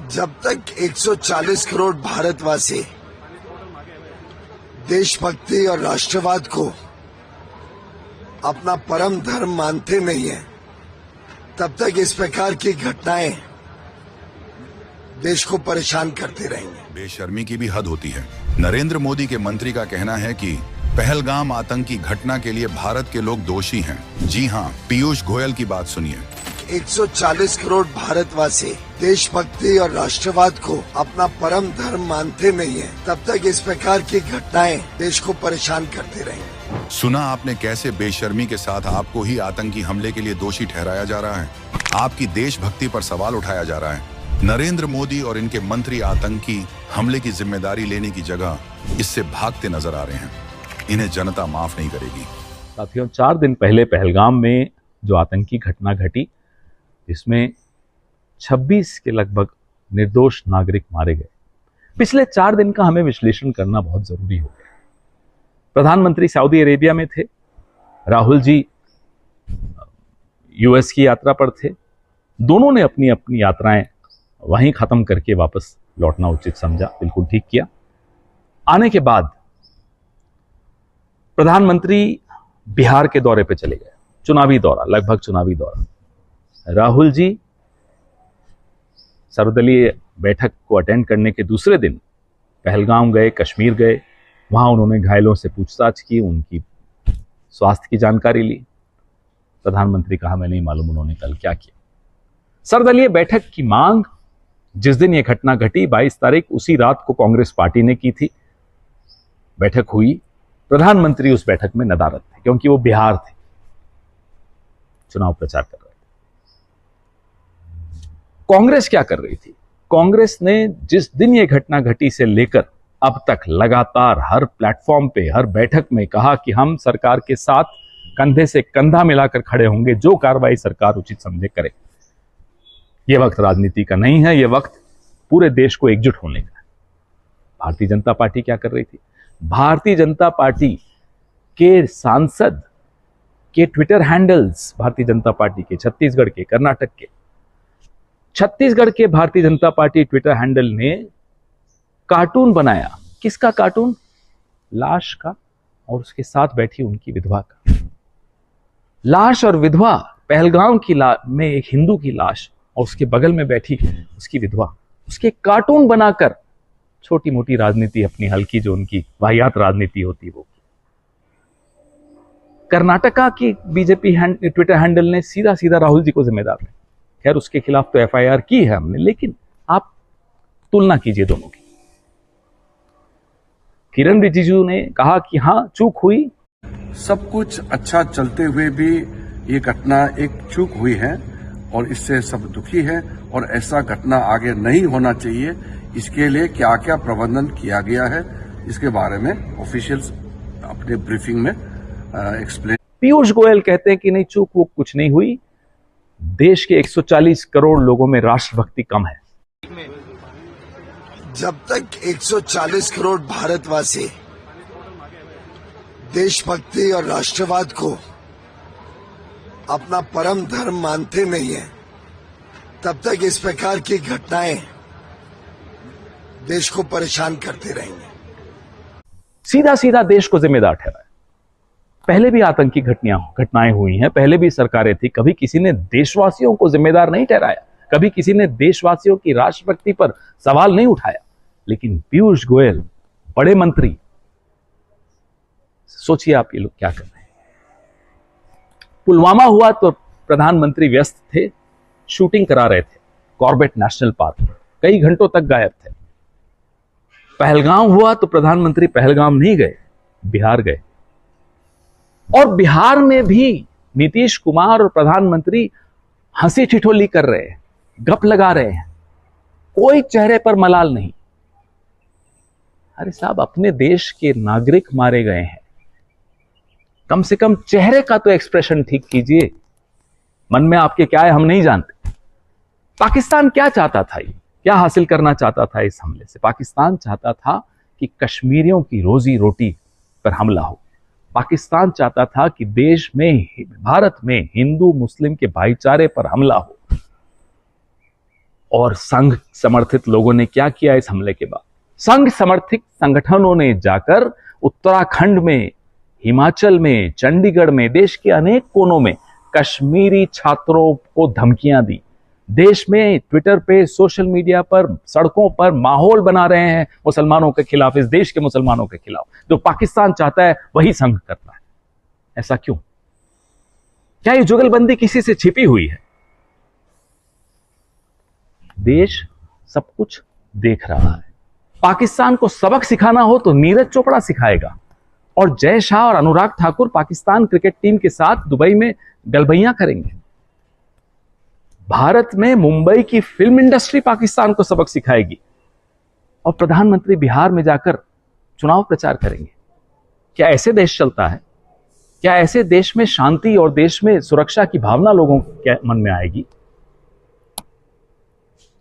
जब तक 140 करोड़ भारतवासी देशभक्ति और राष्ट्रवाद को अपना परम धर्म मानते नहीं है, तब तक इस प्रकार की घटनाएं देश को परेशान करते रहेंगे। बेशर्मी की भी हद होती है। नरेंद्र मोदी के मंत्री का कहना है कि पहलगाम आतंकी घटना के लिए भारत के लोग दोषी हैं। जी हां, पीयूष गोयल की बात सुनिए। 140 करोड़ भारतवासी देशभक्ति और राष्ट्रवाद को अपना परम धर्म मानते नहीं है, तब तक इस प्रकार की घटनाएं देश को परेशान करते रहेंगे। सुना आपने कैसे बेशर्मी के साथ आपको ही आतंकी हमले के लिए दोषी ठहराया जा रहा है। आपकी देशभक्ति पर सवाल उठाया जा रहा है। नरेंद्र मोदी और इनके मंत्री आतंकी हमले की जिम्मेदारी लेने की जगह इससे भागते नजर आ रहे हैं। इन्हें जनता माफ नहीं करेगी। साथियों, 4 दिन पहले पहलगाम में जो आतंकी घटना घटी, इसमें 26 के लगभग निर्दोष नागरिक मारे गए। पिछले 4 दिन का हमें विश्लेषण करना बहुत जरूरी हो गया। प्रधानमंत्री सऊदी अरेबिया में थे, राहुल जी यूएस की यात्रा पर थे। दोनों ने अपनी अपनी यात्राएं वहीं खत्म करके वापस लौटना उचित समझा, बिल्कुल ठीक किया। आने के बाद प्रधानमंत्री बिहार के दौरे पे चले गए, चुनावी दौरा, लगभग चुनावी दौरा। राहुल जी सर्वदलीय बैठक को अटेंड करने के दूसरे दिन पहलगाम गए, कश्मीर गए। वहां उन्होंने घायलों से पूछताछ की, उनकी स्वास्थ्य की जानकारी ली। प्रधानमंत्री कहा, मैं नहीं मालूम उन्होंने कल क्या किया। सर्वदलीय बैठक की मांग जिस दिन यह घटना घटी, 22 तारीख, उसी रात को कांग्रेस पार्टी ने की थी। बैठक हुई, प्रधानमंत्री उस बैठक में नदारद थे क्योंकि वो बिहार थे, चुनाव प्रचार कर रहे थे। कांग्रेस क्या कर रही थी? कांग्रेस ने जिस दिन यह घटना घटी से लेकर अब तक लगातार हर प्लेटफॉर्म पे, हर बैठक में कहा कि हम सरकार के साथ कंधे से कंधा मिलाकर खड़े होंगे, जो कार्रवाई सरकार उचित समझे करे। यह वक्त राजनीति का नहीं है, यह वक्त पूरे देश को एकजुट होने का है। भारतीय जनता पार्टी क्या कर रही थी? भारतीय जनता पार्टी के सांसद के Twitter handles, Bharatiya Janata party के छत्तीसगढ़ के, कर्नाटक के, छत्तीसगढ़ के Bharatiya Janata party Twitter handle ने कार्टून बनाया। किसका कार्टून? लाश का और उसके साथ बैठी उनकी विधवा का। लाश और विधवा, पहलगाम की में एक हिंदू की लाश और उसके बगल में बैठी उसकी विधवा, उसके कार्टून बनाकर छोटी मोटी राजनीति अपनी हल्की, जो उनकी वाहियात राजनीति होती वो। कर्नाटका की बीजेपी ट्विटर हैंडल ने सीधा सीधा राहुल जी को जिम्मेदार है। खैर, उसके खिलाफ तो एफआईआर की है हमने, लेकिन आप तुलना कीजिए दोनों की। किरण रिजिजू ने कहा कि हां, चूक हुई। सब कुछ अच्छा चलते हुए भी ये घटना एक चूक हुई है और इससे सब दुखी है और ऐसा घटना आगे नहीं होना चाहिए। इसके लिए क्या क्या प्रबंधन किया गया है, इसके बारे में ऑफिशियल्स अपने ब्रीफिंग में एक्सप्लेन। पीयूष गोयल कहते हैं कि नहीं, चूक वो कुछ नहीं हुई। देश के 140 करोड़ लोगों में राष्ट्रभक्ति कम है। जब तक 140 करोड़ भारतवासी देशभक्ति और राष्ट्रवाद को अपना परम धर्म मानते नहीं है, तब तक इस प्रकार की घटनाएं देश को परेशान करते रहेंगे। सीधा सीधा देश को जिम्मेदार ठहराया। पहले भी आतंकी घटनाएं हुई हैं, पहले भी सरकारें थी, कभी किसी ने देशवासियों को जिम्मेदार नहीं ठहराया, कभी किसी ने देशवासियों की राष्ट्रभक्ति पर सवाल नहीं उठाया। लेकिन पीयूष गोयल, बड़े मंत्री, सोचिए आप ये लोग क्या कर रहे हैं। पुलवामा हुआ तो प्रधानमंत्री व्यस्त थे, शूटिंग करा रहे थे कॉर्बेट नेशनल पार्क में, कई घंटों तक गायब थे। पहलगाम हुआ तो प्रधानमंत्री पहलगाम नहीं गए, बिहार गए। और बिहार में भी नीतीश कुमार और प्रधानमंत्री हंसी ठिठोली कर रहे हैं, गप लगा रहे हैं, कोई चेहरे पर मलाल नहीं। अरे साहब, अपने देश के नागरिक मारे गए हैं, कम से कम चेहरे का तो एक्सप्रेशन ठीक कीजिए। मन में आपके क्या है हम नहीं जानते। पाकिस्तान क्या चाहता था, ये क्या हासिल करना चाहता था इस हमले से? पाकिस्तान चाहता था कि कश्मीरियों की रोजी रोटी पर हमला हो। पाकिस्तान चाहता था कि देश में, भारत में हिंदू मुस्लिम के भाईचारे पर हमला हो। और संघ समर्थित लोगों ने क्या किया इस हमले के बाद? संघ समर्थित संगठनों ने जाकर उत्तराखंड में, हिमाचल में, चंडीगढ़ में, देश के अनेक कोनों में कश्मीरी छात्रों को धमकियां दी। देश में ट्विटर पे, सोशल मीडिया पर, सड़कों पर माहौल बना रहे हैं मुसलमानों के खिलाफ, इस देश के मुसलमानों के खिलाफ। जो पाकिस्तान चाहता है वही संघ करता है। ऐसा क्यों? क्या ये जुगलबंदी किसी से छिपी हुई है? देश सब कुछ देख रहा है। पाकिस्तान को सबक सिखाना हो तो नीरज चोपड़ा सिखाएगा, और जय शाह और अनुराग ठाकुर पाकिस्तान क्रिकेट टीम के साथ दुबई में गलबैयां करेंगे। भारत में मुंबई की फिल्म इंडस्ट्री पाकिस्तान को सबक सिखाएगी, और प्रधानमंत्री बिहार में जाकर चुनाव प्रचार करेंगे। क्या ऐसे देश चलता है? क्या ऐसे देश में शांति और देश में सुरक्षा की भावना लोगों के मन में आएगी?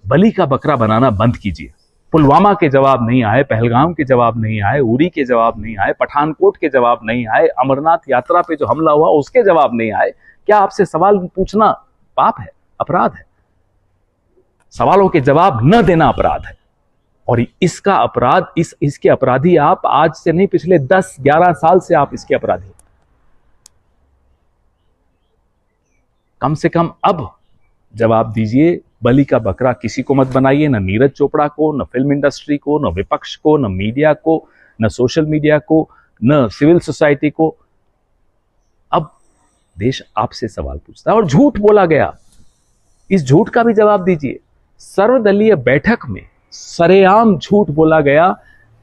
बलि का बकरा बनाना बंद कीजिए। पुलवामा के जवाब नहीं आए, पहलगाम के जवाब नहीं आए, उरी के जवाब नहीं आए, पठानकोट के जवाब नहीं आए, अमरनाथ यात्रा पे जो हमला हुआ उसके जवाब नहीं आए। क्या आपसे सवाल पूछना पाप है, अपराध है? सवालों के जवाब न देना अपराध है, और इसका अपराध, इसके अपराधी आप आज से नहीं, पिछले 10-11 साल से आप इसके अपराधी। कम से कम अब जवाब दीजिए। बलि का बकरा किसी को मत बनाइए, न नीरज चोपड़ा को, न फिल्म इंडस्ट्री को, न विपक्ष को, न मीडिया को, न सोशल मीडिया को, न सिविल सोसाइटी को। अब देश आपसे सवाल पूछता है, और झूठ बोला गया, इस झूठ का भी जवाब दीजिए। सर्वदलीय बैठक में सरेआम झूठ बोला गया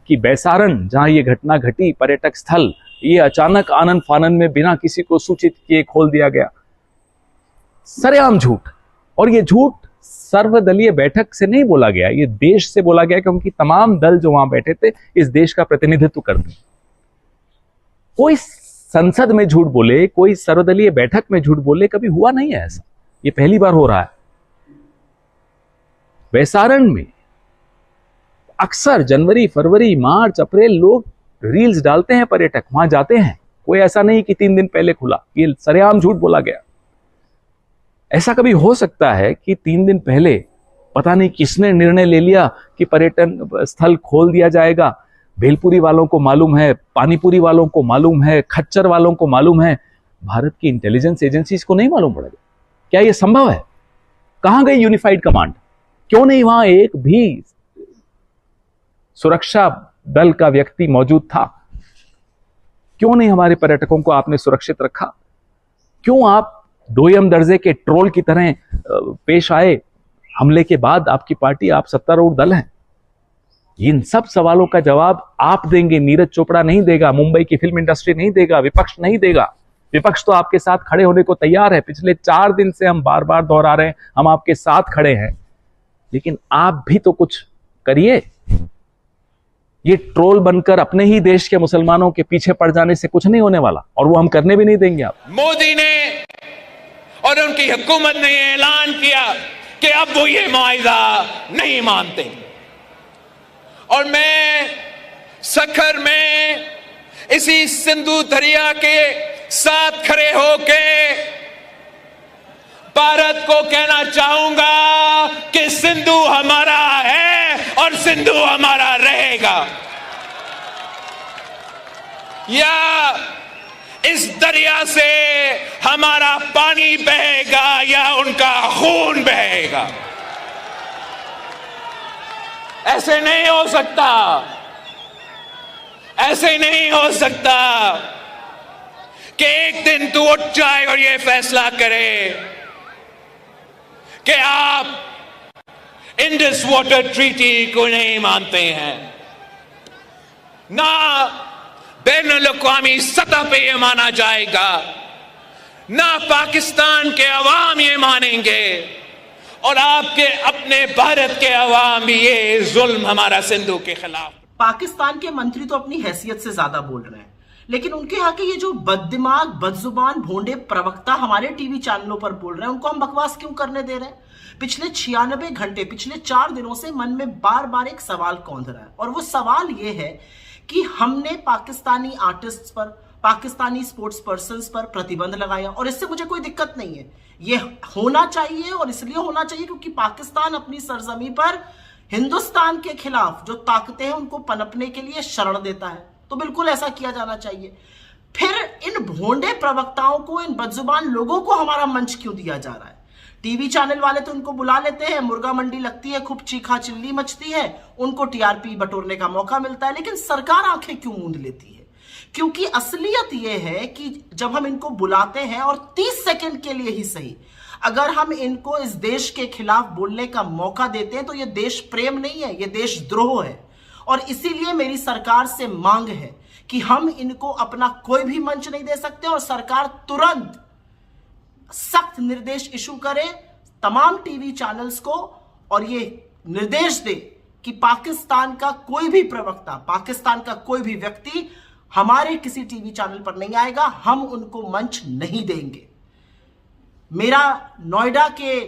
कि बैसारन, जहां ये घटना घटी, पर्यटक स्थल, ये अचानक आनन फानन में बिना किसी को सूचित किए खोल दिया गया। सरेआम झूठ। और ये झूठ सर्वदलीय बैठक से नहीं बोला गया, ये देश से बोला गया, क्योंकि तमाम दल जो वहां बैठे थे इस देश का प्रतिनिधित्व करते हैं। कोई संसद में झूठ बोले, कोई सर्वदलीय बैठक में झूठ बोले, कभी हुआ नहीं है ऐसा। ये पहली बार हो रहा है। बैसारन में अक्सर जनवरी, फरवरी, मार्च, अप्रैल लोग रील्स डालते हैं, पर्यटक वहां जाते हैं। कोई ऐसा नहीं कि 3 दिन पहले खुला, ये सरेआम झूठ बोला गया। ऐसा कभी हो सकता है कि 3 दिन पहले पता नहीं किसने निर्णय ले लिया कि पर्यटन स्थल खोल दिया जाएगा? भेलपुरी वालों को मालूम है, पानीपुरी वालों को मालूम है, खच्चर वालों को मालूम है, भारत की इंटेलिजेंस एजेंसीज को नहीं मालूम पड़ेगा? क्या यह संभव है? कहां गई यूनिफाइड कमांड? क्यों नहीं वहां एक भी सुरक्षा दल का व्यक्ति मौजूद था? क्यों नहीं हमारे पर्यटकों को आपने सुरक्षित रखा? क्यों आप दोयम दर्जे के ट्रोल की तरह पेश आए? हमले के बाद आपकी पार्टी, आप सत्तारूढ़ दल हैं। इन सब सवालों का जवाब आप देंगे, नीरज चोपड़ा नहीं देगा, मुंबई की फिल्म इंडस्ट्री नहीं देगा, विपक्ष नहीं देगा। विपक्ष तो आपके साथ खड़े होने को तैयार है। पिछले 4 दिन से हम बार बार दोहरा रहे हैं, हम आपके साथ खड़े हैं, लेकिन आप भी तो कुछ करिए। ये ट्रोल बनकर अपने ही देश के मुसलमानों के पीछे पड़ जाने से कुछ नहीं होने वाला, और वो हम करने भी नहीं देंगे। आप मोदी ने और उनकी हुकूमत ने ऐलान किया कि अब वो ये मुआहिदा नहीं मानते, और मैं सखर में इसी सिंधु दरिया के साथ खड़े होके भारत को कहना चाहूंगा कि सिंधु हमारा है और सिंधु हमारा रहेगा। या इस दरिया से हमारा पानी बहेगा या उनका खून बहेगा। ऐसे नहीं हो सकता, ऐसे नहीं हो सकता कि एक दिन तू उठ जाए और ये फैसला करे कि आप इंडस वाटर ट्रीटी को नहीं मानते हैं। ना बैनुल-अक़वामी सतह पे ये माना जाएगा, ना पाकिस्तान के अवाम ये मानेंगे, और आपके अपने भारत के अवाम भी ये जुल्म हमारा सिंधु के खिलाफ। पाकिस्तान के मंत्री तो अपनी हैसियत से ज्यादा बोल रहे हैं, लेकिन उनके यहाँ के ये जो बददिमाग, बदजुबान, भोंडे प्रवक्ता हमारे टीवी चैनलों पर बोल रहे हैं, उनको हम बकवास क्यों करने दे रहे हैं? पिछले 96 घंटे, पिछले 4 दिनों से मन में बार बार एक सवाल कौंध रहा है, और वो सवाल ये है कि हमने पाकिस्तानी आर्टिस्ट्स पर, पाकिस्तानी स्पोर्ट्स पर्सन्स पर प्रतिबंध लगाया, और इससे मुझे कोई दिक्कत नहीं है। ये होना चाहिए, और इसलिए होना चाहिए क्योंकि पाकिस्तान अपनी सरजमी पर हिंदुस्तान के खिलाफ जो ताकतें हैं उनको पनपने के लिए शरण देता है, तो बिल्कुल ऐसा किया जाना चाहिए। फिर इन भोंडे प्रवक्ताओं को, इन बदजुबान लोगों को हमारा मंच क्यों दिया जा रहा है? टीवी चैनल वाले तो इनको बुला लेते हैं, मुर्गा मंडी लगती है, खूब चीखा चिल्ली मचती है, उनको टीआरपी बटोरने का मौका मिलता है, लेकिन सरकार आंखें क्यों मूंद लेती है? क्योंकि असलियत यह है कि जब हम इनको बुलाते हैं, और 30 सेकंड के लिए ही सही, अगर हम इनको इस देश के खिलाफ बोलने का मौका देते हैं तो यह देश प्रेम नहीं है, यह देशद्रोह है। और इसीलिए मेरी सरकार से मांग है कि हम इनको अपना कोई भी मंच नहीं दे सकते, और सरकार तुरंत सख्त निर्देश इशू करे तमाम टीवी चैनल्स को, और ये निर्देश दे कि पाकिस्तान का कोई भी प्रवक्ता, पाकिस्तान का कोई भी व्यक्ति हमारे किसी टीवी चैनल पर नहीं आएगा, हम उनको मंच नहीं देंगे। मेरा नोएडा के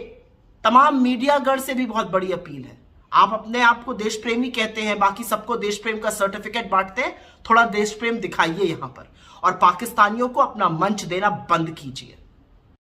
तमाम मीडियागढ़ से भी बहुत बड़ी अपील है, आप अपने आप को देश प्रेमी कहते हैं, बाकी सबको देश प्रेम का सर्टिफिकेट बांटते हैं, थोड़ा देश प्रेम दिखाइए यहां पर, और पाकिस्तानियों को अपना मंच देना बंद कीजिए।